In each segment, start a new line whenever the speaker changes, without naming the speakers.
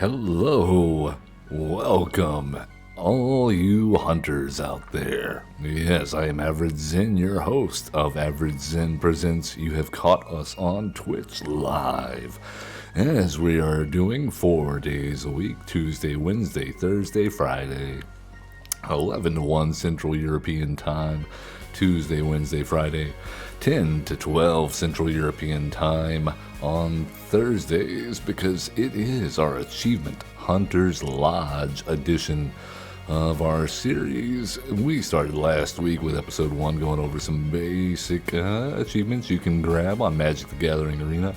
Hello, welcome, all you hunters out there. Yes, I am Average Zen, your host of Average Zen Presents. You have caught us on Twitch Live, as we are doing 4 days a week, Tuesday, Wednesday, Thursday, Friday, 11 to 1 Central European Time, Tuesday, Wednesday, Friday, 10 to 12 Central European Time on Thursdays, because it is our Achievement Hunters Lodge edition of our series. We started last week with episode 1 going over some basic achievements you can grab on Magic the Gathering Arena.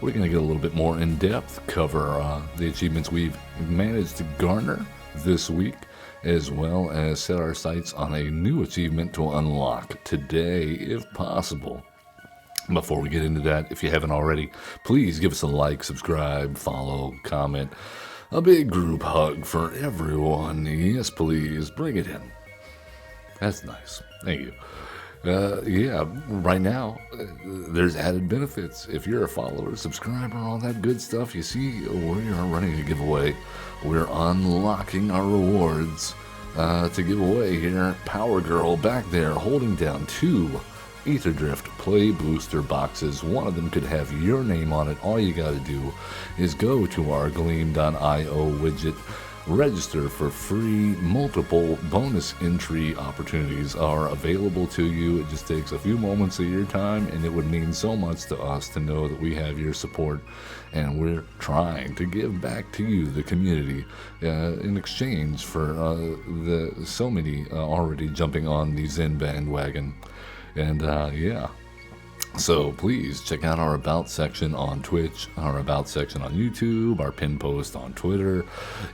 We're going to get a little bit more in depth, cover the achievements we've managed to garner this week, as well as set our sights on a new achievement to unlock today, if possible. Before we get into that, if you haven't already, please give us a like, subscribe, follow, comment. A big group hug for everyone. Yes, please, bring it in. That's nice. Thank you. Right now, there's added benefits. If you're a follower, subscriber, all that good stuff, you see, we are running a giveaway. We're unlocking our rewards to give away here. Power Girl back there holding down 2 Ether Drift Play Booster boxes. One of them could have your name on it. All you got to do is go to our Gleam.io widget, register for free. Multiple bonus entry opportunities are available to you. It just takes a few moments of your time, and it would mean so much to us to know that we have your support, and we're trying to give back to you, the community, in exchange for the so many already jumping on the Zen bandwagon. And so please check out our About section on Twitch, our About section on YouTube, our pin post on Twitter.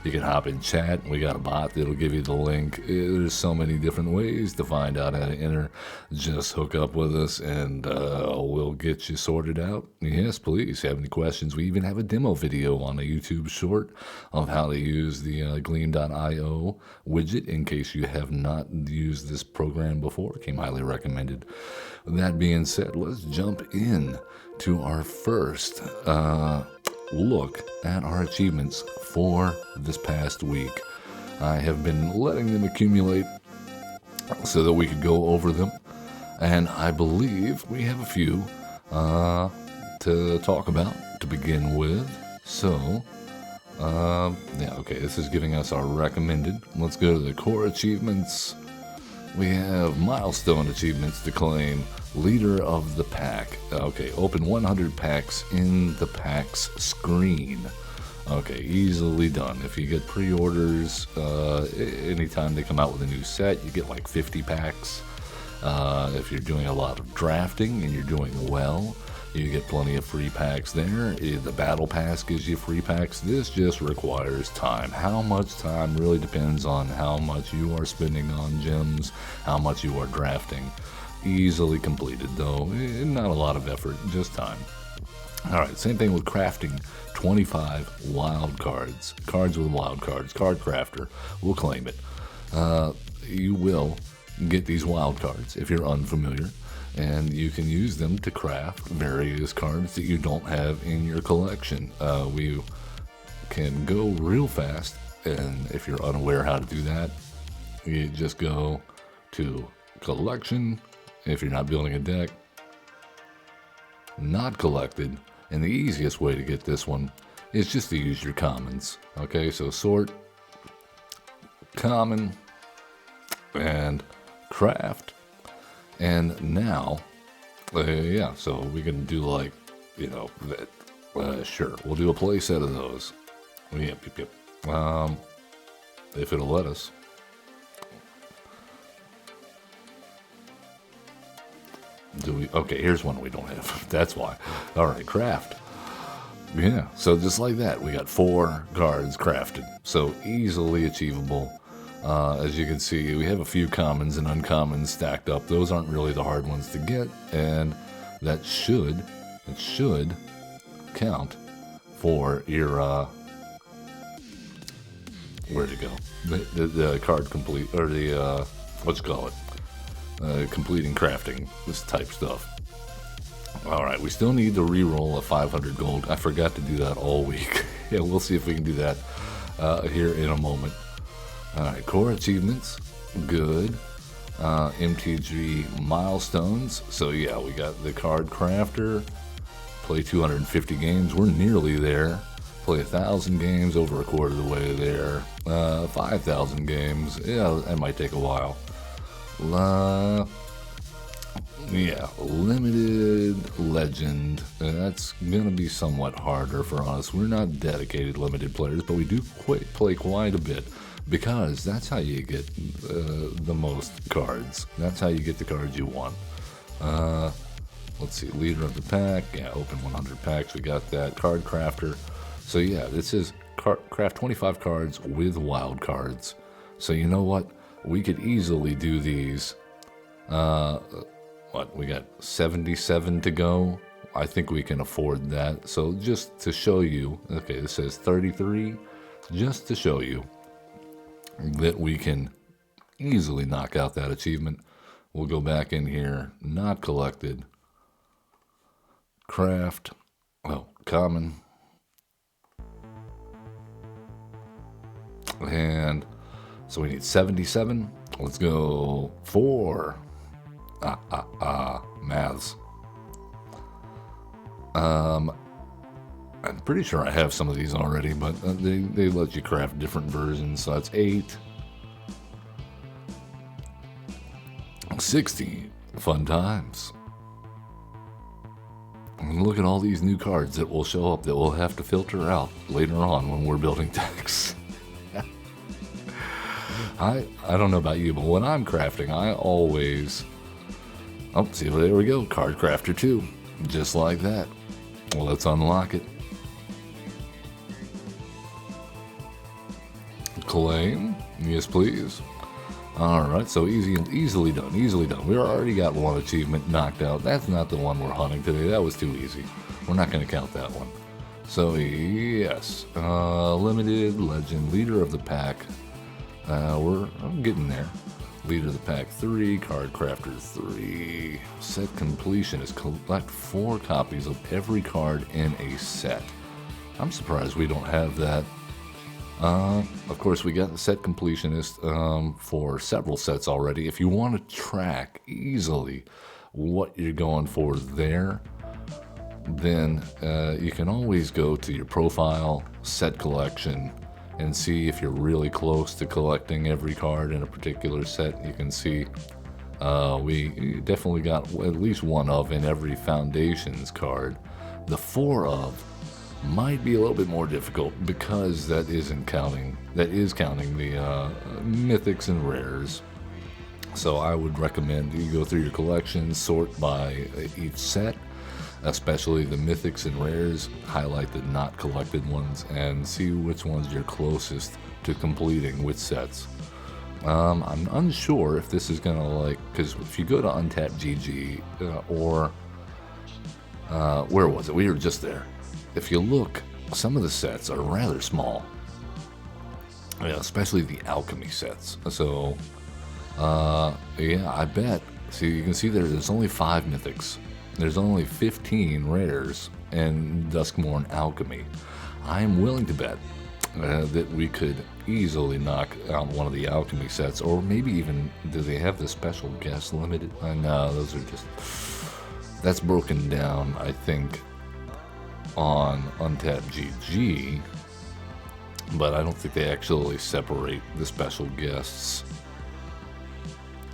You can hop in chat. We got a bot that'll give you the link. There's so many different ways to find out how to enter. Just hook up with us and we'll get you sorted out. Yes, please. If you have any questions, we even have a demo video on a YouTube short of how to use the Gleam.io widget in case you have not used this program before. Came highly recommended. That being said, let's jump in to our first look at our achievements for this past week. I have been letting them accumulate so that we could go over them, and I believe we have a few to talk about to begin with. So, this is giving us our recommended. Let's go to the core achievements. We have milestone achievements to claim. Leader of the pack. Okay, open 100 packs in the packs screen. Okay, easily done. If you get pre-orders, anytime they come out with a new set, you get like 50 packs. If you're doing a lot of drafting and you're doing well, you get plenty of free packs there. The Battle Pass gives you free packs. This just requires time. How much time really depends on how much you are spending on gems, how much you are drafting. Easily completed, though. Not a lot of effort, just time. Alright, same thing with crafting. 25 wild cards. Cards with wild cards. Card crafter. We'll claim it. You will get these wild cards if you're unfamiliar, and you can use them to craft various cards that you don't have in your collection. We can go real fast, and if you're unaware how to do that, you just go to collection. If you're not building a deck, not collected, and the easiest way to get this one is just to use your commons. Okay, so sort, common, and craft. And now, so we can do like, sure, we'll do a play set of those. Yep. If it'll let us. Okay, here's one we don't have. That's why. All right, craft. Yeah, so just like that, we got 4 cards crafted. So easily achievable. As you can see, we have a few commons and uncommons stacked up. Those aren't really the hard ones to get, and that should count for your where'd it go? The card complete, or the completing crafting, this type stuff. Alright, we still need to re-roll a 500 gold. I forgot to do that all week. Yeah, we'll see if we can do that here in a moment. Alright, core achievements, good. MtG milestones, so yeah, we got the card crafter, play 250 games, we're nearly there. Play 1,000 games, over a quarter of the way there. 5,000 games, yeah, that might take a while. Yeah, limited legend, that's gonna be somewhat harder for us. We're not dedicated limited players, but we do play quite a bit, because that's how you get the most cards. That's how you get the cards you want. Let's see, leader of the pack, yeah, open 100 packs, we got that. Card crafter, so yeah, this is craft 25 cards with wild cards. So you know what, we could easily do these. What, we got 77 to go. I think we can afford that. So just to show you, okay, this says 33, just to show you that we can easily knock out that achievement. We'll go back in here, not collected, craft, oh, common, and so we need 77. Let's go 4. Maths. I'm pretty sure I have some of these already, but they let you craft different versions. So that's 8. 16. Fun times. And look at all these new cards that will show up that we'll have to filter out later on when we're building decks. I don't know about you, but when I'm crafting, I always... Oh, see, there we go. Card crafter 2. Just like that. Well, let's unlock it. Claim. Yes, please. Alright, so easily done. Easily done. We already got one achievement knocked out. That's not the one we're hunting today. That was too easy. We're not going to count that one. So, yes. Limited Legend. Leader of the Pack. I'm getting there. Leader of the Pack 3, Card Crafter 3, Set Completionist, collect 4 copies of every card in a set. I'm surprised we don't have that. Of course, we got the Set Completionist for several sets already. If you want to track easily what you're going for there, then you can always go to your profile, set collection, and see if you're really close to collecting every card in a particular set. You can see we definitely got at least one of in every Foundations card. The 4 of might be a little bit more difficult because that is counting the mythics and rares. So I would recommend you go through your collection, sort by each set, especially the mythics and rares, highlight the not collected ones, and see which ones you're closest to completing with sets. I'm unsure if this is gonna because if you go to MtG or where was it? We were just there. If you look, some of the sets are rather small, especially the alchemy sets. So yeah, I bet. See, you can see there's only 5 mythics. There's only 15 rares and Duskmourn Alchemy. I'm willing to bet that we could easily knock out one of the alchemy sets, or maybe even, do they have the special guest limited? No, those are just, that's broken down, I think, on MtG, but I don't think they actually separate the special guests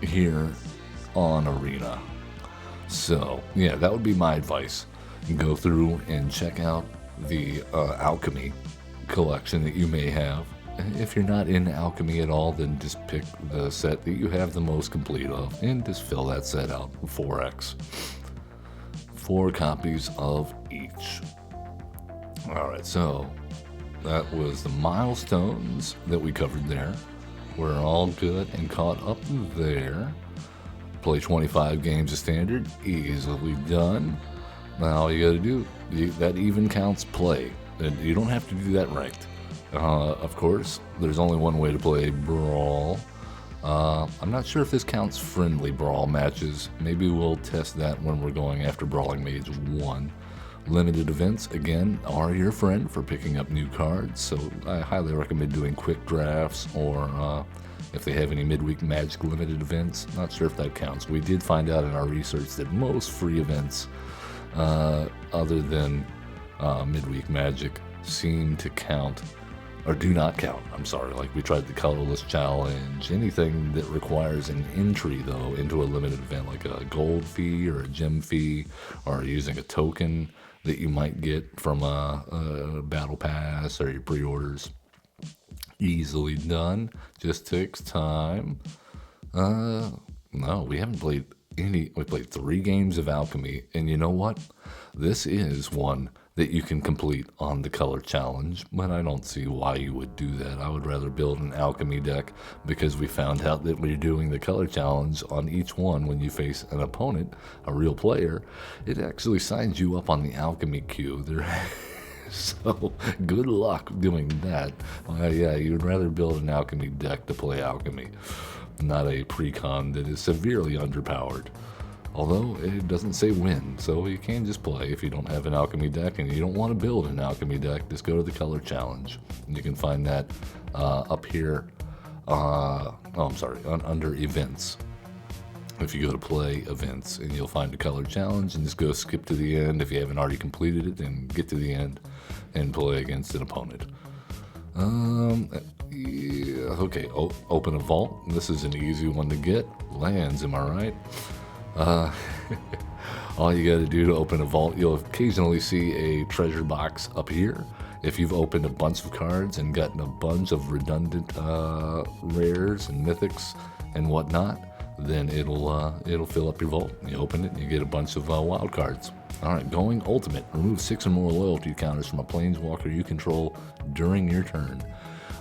here on Arena. So, yeah, that would be my advice. Go through and check out the alchemy collection that you may have. If you're not in alchemy at all, then just pick the set that you have the most complete of and just fill that set out 4x. 4 copies of each. Alright, so that was the milestones that we covered there. We're all good and caught up there. Play 25 games of standard, easily done. Now all you gotta do, that even counts play. And you don't have to do that ranked. Of course, there's only one way to play Brawl. I'm not sure if this counts friendly Brawl matches. Maybe we'll test that when we're going after Brawling Mage 1. Limited events, again, are your friend for picking up new cards, so I highly recommend doing quick drafts, or if they have any midweek Magic limited events. Not sure if that counts. We did find out in our research that most free events, other than midweek Magic, seem to count, or do not count, I'm sorry. Like, we tried the colorless challenge. Anything that requires an entry, though, into a limited event, like a gold fee or a gem fee, or using a token that you might get from a battle pass or your pre-orders, easily done. Just takes time. No, we haven't played any. We played 3 games of Alchemy, and you know what? This is one that you can complete on the color challenge, but I don't see why you would do that. I would rather build an Alchemy deck, because we found out that when you're doing the color challenge on each one, when you face an opponent, a real player, it actually signs you up on the Alchemy queue. So good luck doing that. Yeah, you'd rather build an Alchemy deck to play Alchemy, not a precon that is severely underpowered. Although it doesn't say win, so you can just play. If you don't have an Alchemy deck and you don't want to build an Alchemy deck, just go to the color challenge. And you can find that up here. Under events. If you go to play events, and you'll find a color challenge, and just go skip to the end. If you haven't already completed it, then get to the end and play against an opponent. Yeah, okay, open a vault. This is an easy one to get. Lands, am I right? All you got to do to open a vault, you'll occasionally see a treasure box up here. If you've opened a bunch of cards and gotten a bunch of redundant rares and mythics and whatnot, then it'll fill up your vault. You open it and you get a bunch of wild cards. Alright, going ultimate. Remove 6 or more loyalty counters from a planeswalker you control during your turn.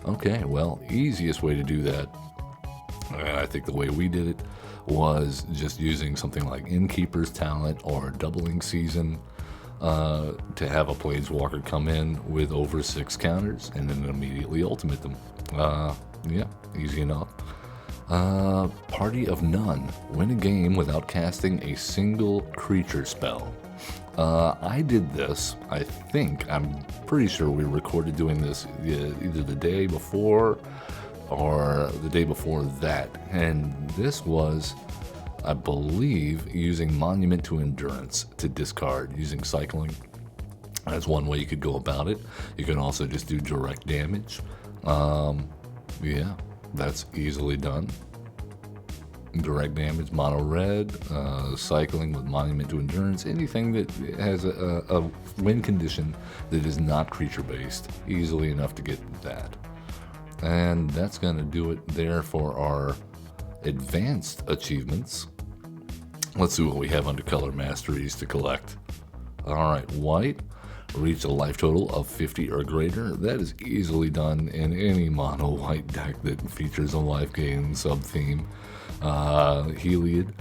Okay, well, easiest way to do that, I think the way we did it, was just using something like Innkeeper's Talent or Doubling Season to have a planeswalker come in with over 6 counters and then immediately ultimate them. Yeah, easy enough. Party of None. Win a game without casting a single creature spell. I did this, I'm pretty sure we recorded doing this either the day before or the day before that, and this was, I believe, using Monument to Endurance to discard using cycling. That's one way you could go about it. You can also just do direct damage. Yeah, that's easily done. Direct damage, mono red, cycling with Monument to Endurance, anything that has a win condition that is not creature based, easily enough to get that. And that's going to do it there for our advanced achievements. Let's see what we have under color masteries to collect. Alright, white. Reach a life total of 50 or greater. That is easily done in any mono white deck that features a life gain sub-theme. Heliod,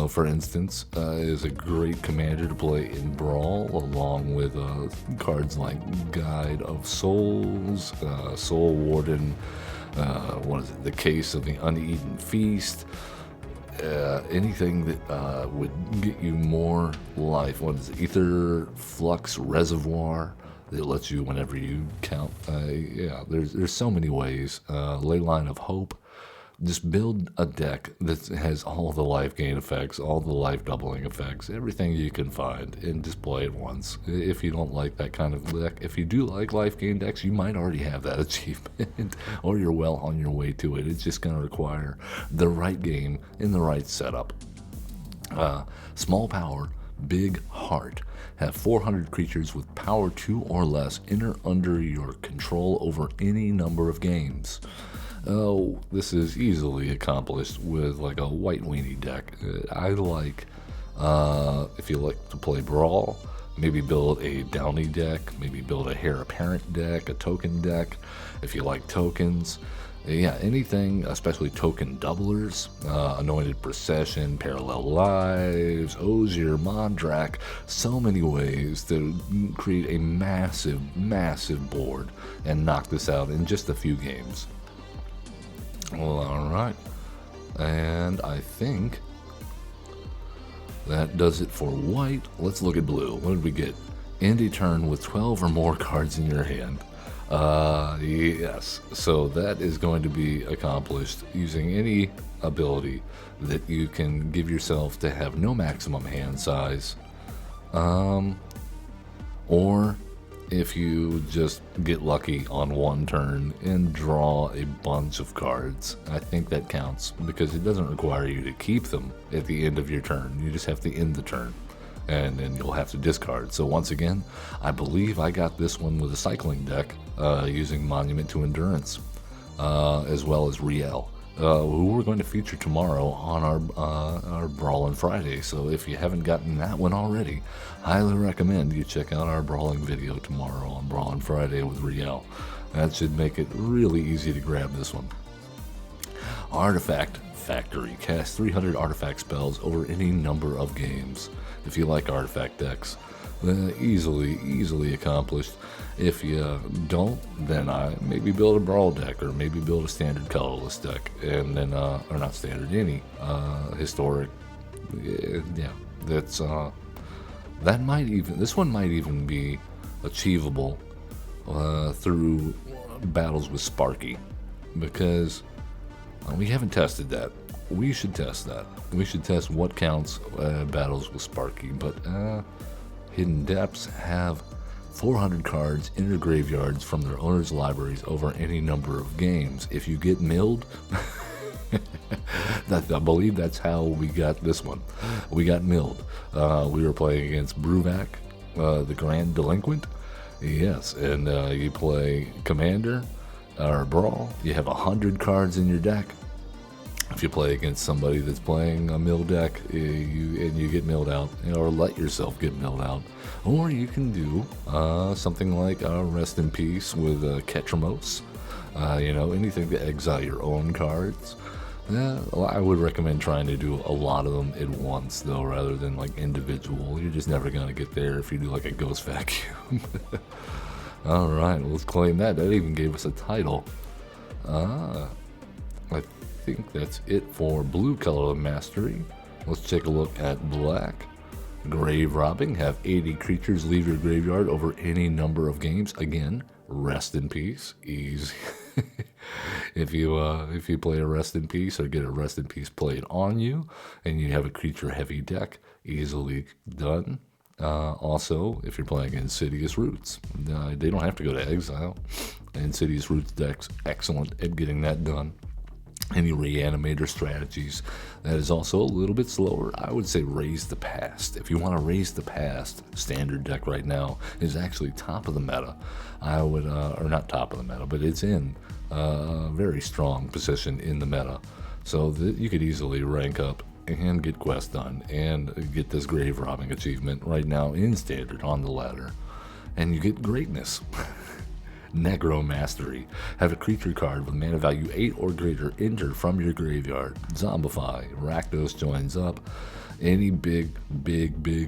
for instance, is a great commander to play in Brawl, along with cards like Guide of Souls, Soul Warden, The Case of the Uneaten Feast, anything that would get you more life. Ether Flux Reservoir that lets you whenever you count. Yeah, there's so many ways. Leyline of Hope. Just build a deck that has all the life gain effects, all the life doubling effects, everything you can find, and just play it once. If you don't like that kind of deck, if you do like life gain decks, you might already have that achievement, or you're well on your way to it. It's just going to require the right game in the right setup. Small power, big heart. Have 400 creatures with power 2 or less enter under your control over any number of games. Oh, this is easily accomplished with like a white weenie deck. I like, if you like to play Brawl, maybe build a Downy deck, maybe build a Heir Apparent deck, a token deck. If you like tokens, yeah, anything, especially token doublers, Anointed Procession, Parallel Lives, Osier, Mondrak, so many ways to create a massive, massive board and knock this out in just a few games. Well, alright, and I think that does it for white. Let's look at blue. What did we get? end a turn with 12 or more cards in your hand. Yes, so that is going to be accomplished using any ability that you can give yourself to have no maximum hand size, or if you just get lucky on one turn and draw a bunch of cards. I think that counts because it doesn't require you to keep them at the end of your turn. You just have to end the turn, and then you'll have to discard. So once again, I believe I got this one with a cycling deck using Monument to Endurance, as well as Riel, who we're going to feature tomorrow on our Brawling Friday. So if you haven't gotten that one already, highly recommend you check out our Brawling video tomorrow on Brawling Friday with Riel. That should make it really easy to grab this one. Artifact Factory. Cast 300 artifact spells over any number of games. If you like artifact decks, easily accomplished. If you don't, then I maybe build a brawl deck, or maybe build a standard colorless deck, and then or not standard, any historic. Yeah, that's that might even, this one might even be achievable through battles with Sparky, because we haven't tested that. We should test that. We should test what counts battles with Sparky. But Hidden Depths have 400 cards in their graveyards from their owners' libraries over any number of games. If you get milled, I believe that's how we got this one. We got milled. We were playing against Bruvac, the Grand Delinquent. Yes, and you play Commander or Brawl. You have 100 cards in your deck. If you play against somebody that's playing a mill deck, you get milled out, or let yourself get milled out. Or you can do something like Rest in Peace with Ketramose. Anything to exile your own cards. Well, I would recommend trying to do a lot of them at once, though, rather than like individual. You're just never going to get there if you do like a Ghost Vacuum. Alright, let's claim that. That even gave us a title. I think that's it for blue color mastery. Let's take a look at black. Graverobbing. Have 80 creatures leave your graveyard over any number of games. Again, rest in peace. Easy. If you play a rest in peace, or get a rest in peace played on you, and you have a creature heavy deck, easily done. Also, if you're playing Insidious Roots, they don't have to go to exile. Insidious Roots deck's excellent at getting that done. Any reanimator strategies, that is also a little bit slower. I would say Raise the Past. If you want to Raise the Past, standard deck right now is actually top of the meta. I would, or not top of the meta, but it's in a very strong position in the meta. So that you could easily rank up and get quests done and get this Graverobbing achievement right now in standard on the ladder. And you get greatness. Necromastery. Have a creature card with mana value 8 or greater enter from your graveyard. Zombify. Rakdos joins up. Any big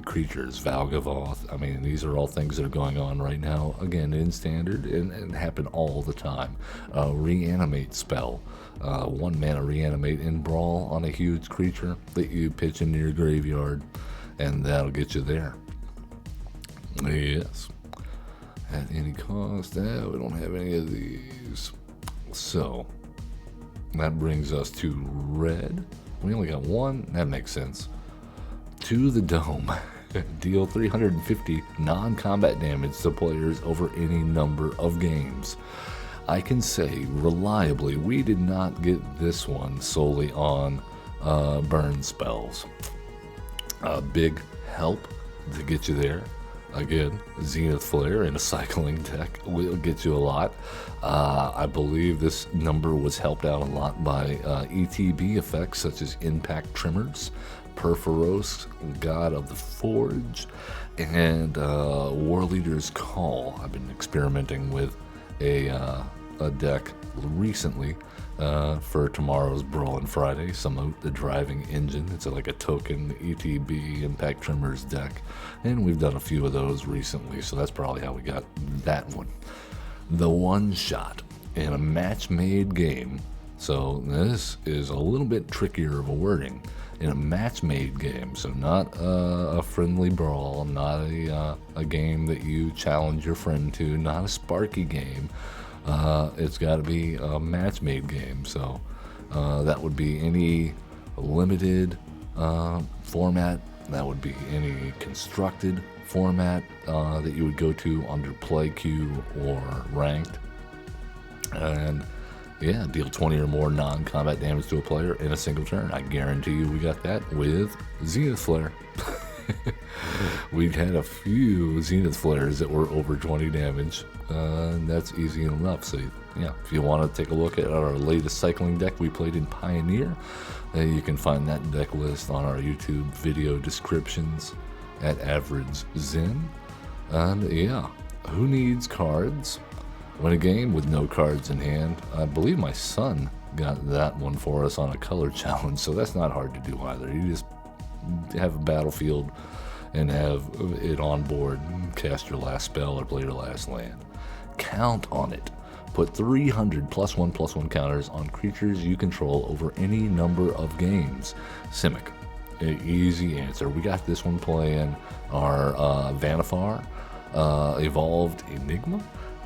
creatures. Valgavoth. I mean, these are all things that are going on right now. Again, in standard and happen all the time. Reanimate spell. 1 mana reanimate in Brawl on a huge creature that you pitch into your graveyard, and that'll get you there. Yes. At any cost. We don't have any of these. So that brings us to red. We only got one. That makes sense. To the Dome. Deal 350 non-combat damage to players over any number of games. I can say reliably we did not get this one solely on burn spells. Big help to get you there. Again, Zenith Flare in a cycling deck will get you a lot. I believe this number was helped out a lot by ETB effects such as Impact Tremors, Perforos, God of the Forge, and War Leader's Call. I've been experimenting with a deck recently for tomorrow's Brawling Friday. Some the Driving Engine. It's like a token ETB Impact Tremors deck, and we've done a few of those recently, so that's probably how we got that one. The one shot in a match-made game. So this is a little bit trickier of a wording. In a match-made game, so not a friendly brawl, not a game that you challenge your friend to, not a sparky game. It's got to be a match-made game, so that would be any limited format, that would be any constructed format that you would go to under play queue or ranked. And yeah, deal 20 or more non-combat damage to a player in a single turn. I guarantee you we got that with Zenith Flare. We've had a few Zenith Flares that were over 20 damage. That's easy enough. So yeah, if you want to take a look at our latest cycling deck we played in Pioneer, you can find that deck list on our YouTube video descriptions at Average Zen. And yeah, who needs cards? Win a game with no cards in hand. I believe my son got that one for us on a color challenge, so that's not hard to do either. You just have a battlefield and have it on board, cast your last spell or play your last land. Count on it. Put 300 +1/+1 counters on creatures you control over any number of games. Simic. Easy answer. We got this one playing our Vanifar Evolved Enigma.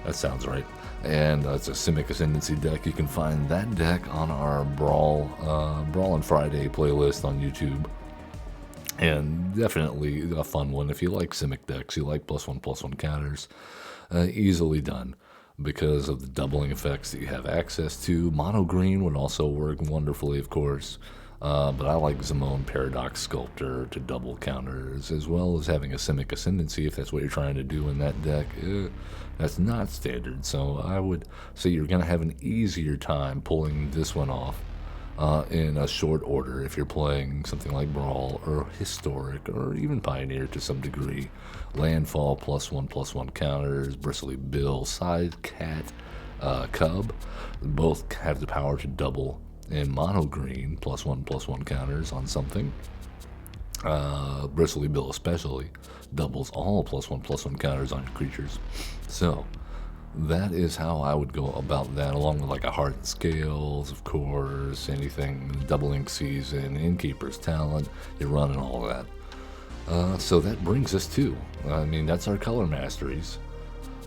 That sounds right. And it's a Simic Ascendancy deck. You can find that deck on our Brawling Friday playlist on YouTube. And definitely a fun one. If you like Simic decks, you like +1/+1 counters, easily done because of the doubling effects that you have access to. Mono green would also work wonderfully, of course. But I like Zimone Paradox Sculptor to double counters, as well as having a Simic Ascendancy if that's what you're trying to do in that deck. That's not standard, so I would say you're going to have an easier time pulling this one off in a short order if you're playing something like Brawl or Historic or even Pioneer to some degree. Landfall +1/+1 counters, Bristly Bill, Side Cat, Cub, both have the power to double. And mono green +1/+1 counters on something. Bristly Bill especially doubles all +1/+1 counters on your creatures. So that is how I would go about that, along with like a Heart and Scales, of course, anything doubling season, Innkeeper's Talent. You're running all of that. So that brings us to, that's our color masteries.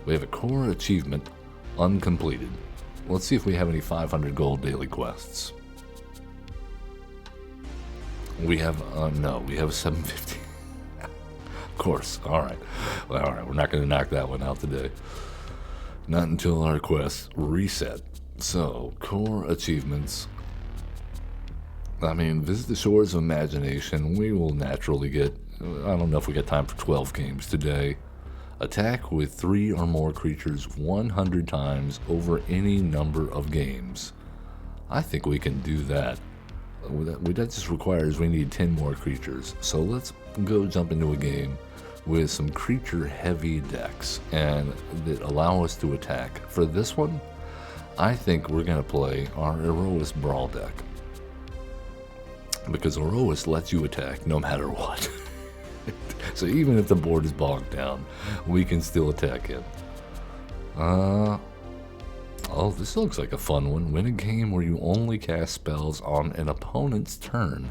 We have a core achievement uncompleted. Let's see if we have any 500 gold daily quests. We have, no, we have 750. Of course, alright. Well, alright, we're not going to knock that one out today. Not until our quests reset. So, core achievements. Visit the Shores of Imagination. We will naturally get, I don't know if we got time for 12 games today. Attack with 3 or more creatures 100 times over any number of games. I think we can do that. That just requires we need 10 more creatures. So let's go jump into a game with some creature-heavy decks and that allow us to attack. For this one, I think we're going to play our Erois Brawl deck. Because Erois lets you attack no matter what. So even if the board is bogged down, we can still attack him. Oh, this looks like a fun one. Win a game where you only cast spells on an opponent's turn.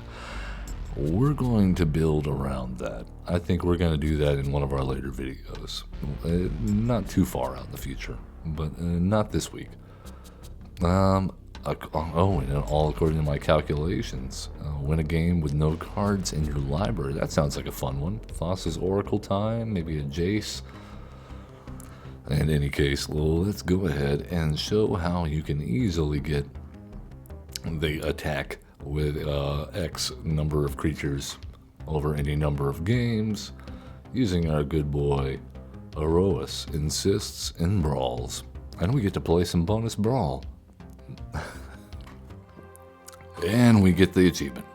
We're going to build around that. I think we're going to do that in one of our later videos. Not too far out in the future, but not this week. And all according to my calculations. Win a game with no cards in your library. That sounds like a fun one. Thassa's Oracle Time, maybe a Jace. In any case, let's go ahead and show how you can easily get the attack with X number of creatures over any number of games using our good boy Erois Insists in Brawls. And we get to play some bonus Brawl. And we get the achievement.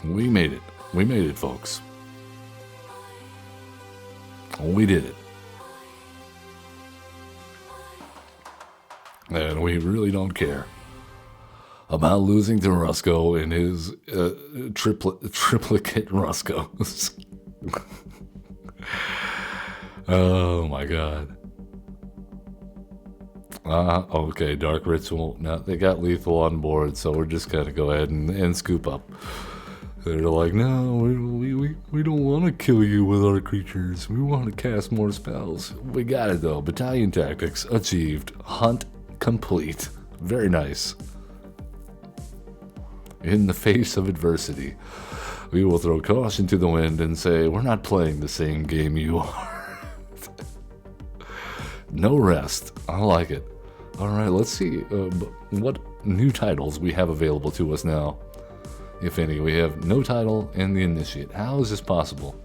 We made it. We made it, folks. We did it. And we really don't care about losing to Rusko in his triplicate Ruskos. Oh my god. Okay, Dark Ritual. Now, they got lethal on board, so we're just going to go ahead and scoop up. They're like, no, we don't want to kill you with our creatures. We want to cast more spells. We got it, though. Battalion Tactics achieved. Hunt complete. Very nice. In the face of adversity, we will throw caution to the wind and say, we're not playing the same game you are. No rest. I like it. All right, let's see what new titles we have available to us now. If any, we have no title and the Initiate. How is this possible?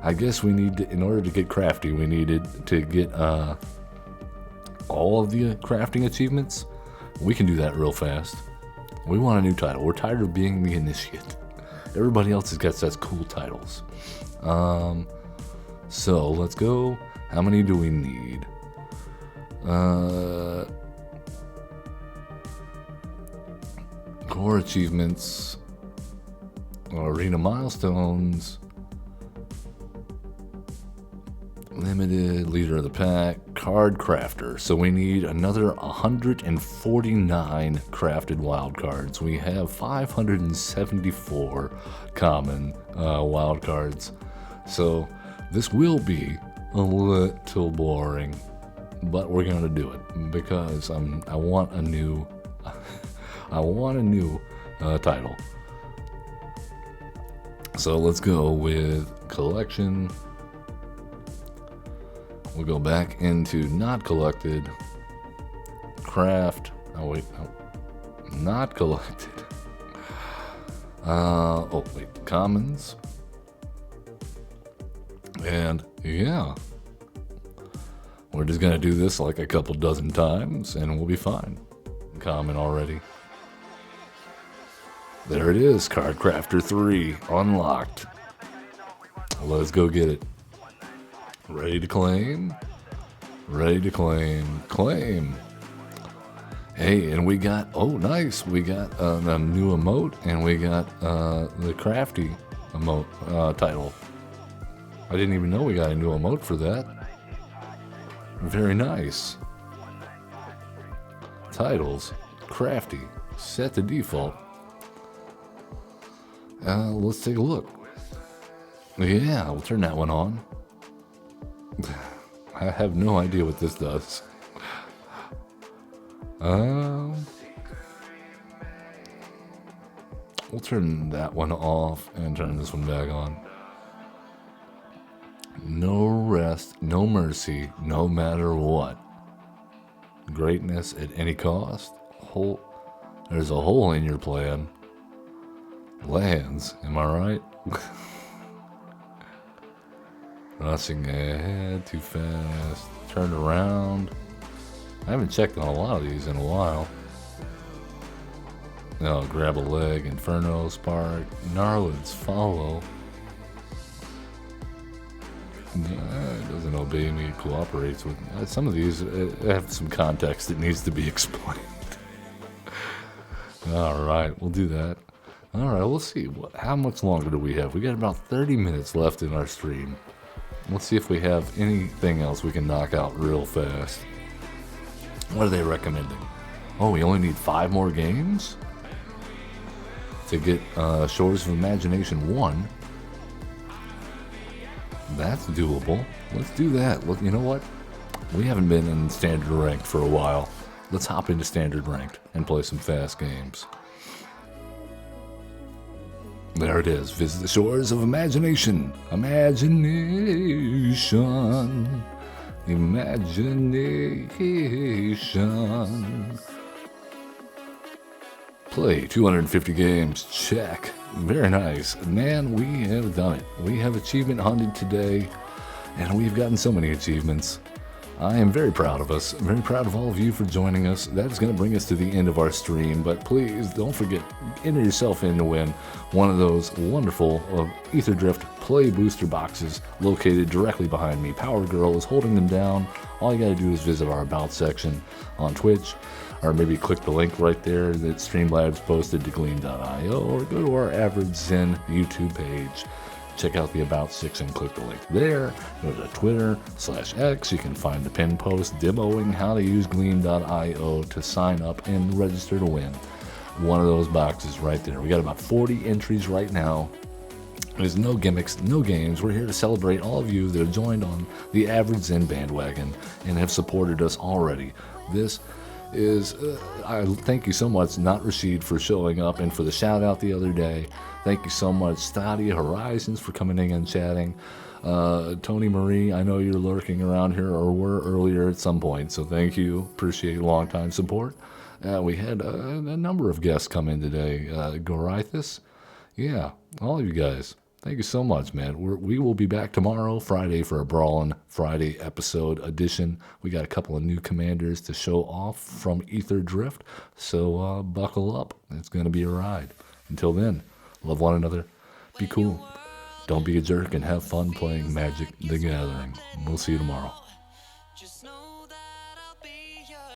I guess we need to, in order to get Crafty, we needed to get all of the crafting achievements. We can do that real fast. We want a new title. We're tired of being the Initiate. Everybody else has got such cool titles. So let's go. How many do we need? Core achievements, arena milestones, limited, leader of the pack, card crafter. So we need another 149 crafted wild cards. We have 574 common wild cards. So this will be a little boring, but we're gonna do it because I want a new title. So let's go with collection. We'll go back into not collected. Craft. Oh wait, no. Not collected. Oh wait, commons. And yeah, we're just gonna do this like a couple dozen times and we'll be fine. Common already. There it is, Card Crafter 3, unlocked. Let's go get it. Ready to claim? Ready to claim. Claim. Hey, and we got, oh nice, we got a new emote, and we got the Crafty emote title. I didn't even know we got a new emote for that. Very nice. Titles, Crafty, set to default. Let's take a look. Yeah, we'll turn that one on. I have no idea what this does. We'll turn that one off and turn this one back on. No rest, no mercy, no matter what. Greatness at any cost. There's a hole in your plan. Lands, am I right? Rushing ahead too fast. Turn around. I haven't checked on a lot of these in a while. No, grab a leg, Inferno, Spark, Gnarled's Follow. It doesn't obey me, cooperates with me. Some of these have some context that needs to be explained. Alright, we'll do that. Alright, we'll see. How much longer do we have? We got about 30 minutes left in our stream. Let's see if we have anything else we can knock out real fast. What are they recommending? Oh, we only need 5 more games? To get Shores of Imagination 1. That's doable. Let's do that. Look, you know what? We haven't been in Standard Ranked for a while. Let's hop into Standard Ranked and play some fast games. There it is. Visit the Shores of Imagination. Imagination. Imagination. Play 250 games. Check. Very nice. Man, we have done it. We have achievement hunted today, and we've gotten so many achievements. I am very proud of us. I'm very proud of all of you for joining us. That is going to bring us to the end of our stream, but please don't forget, enter yourself in to win one of those wonderful Ether Drift Play Booster boxes located directly behind me. Power Girl is holding them down. All you got to do is visit our About section on Twitch, or maybe click the link right there that Streamlabs posted to Gleam.io, or go to our Average Zen YouTube page check out the About 6 and click the link there. Go to Twitter/X. You can find the pin post demoing how to use Gleam.io to sign up and register to win one of those boxes right there. We got about 40 entries right now. There's no gimmicks, no games. We're here to celebrate all of you that have joined on the Average Zen bandwagon and have supported us already. This is, I thank you so much, Not Rashid, for showing up and for the shout out the other day. Thank you so much, Stadia Horizons, for coming in and chatting. Tony Marie, I know you're lurking around here or were earlier at some point, so thank you. Appreciate long time support. We had a number of guests come in today. Gorithus, yeah, all of you guys. Thank you so much, man. We will be back tomorrow, Friday, for a Brawling Friday episode edition. We got a couple of new commanders to show off from Ether Drift, so buckle up. It's going to be a ride. Until then, love one another, be cool, don't be a jerk, and have fun playing Magic the Gathering. We'll see you tomorrow.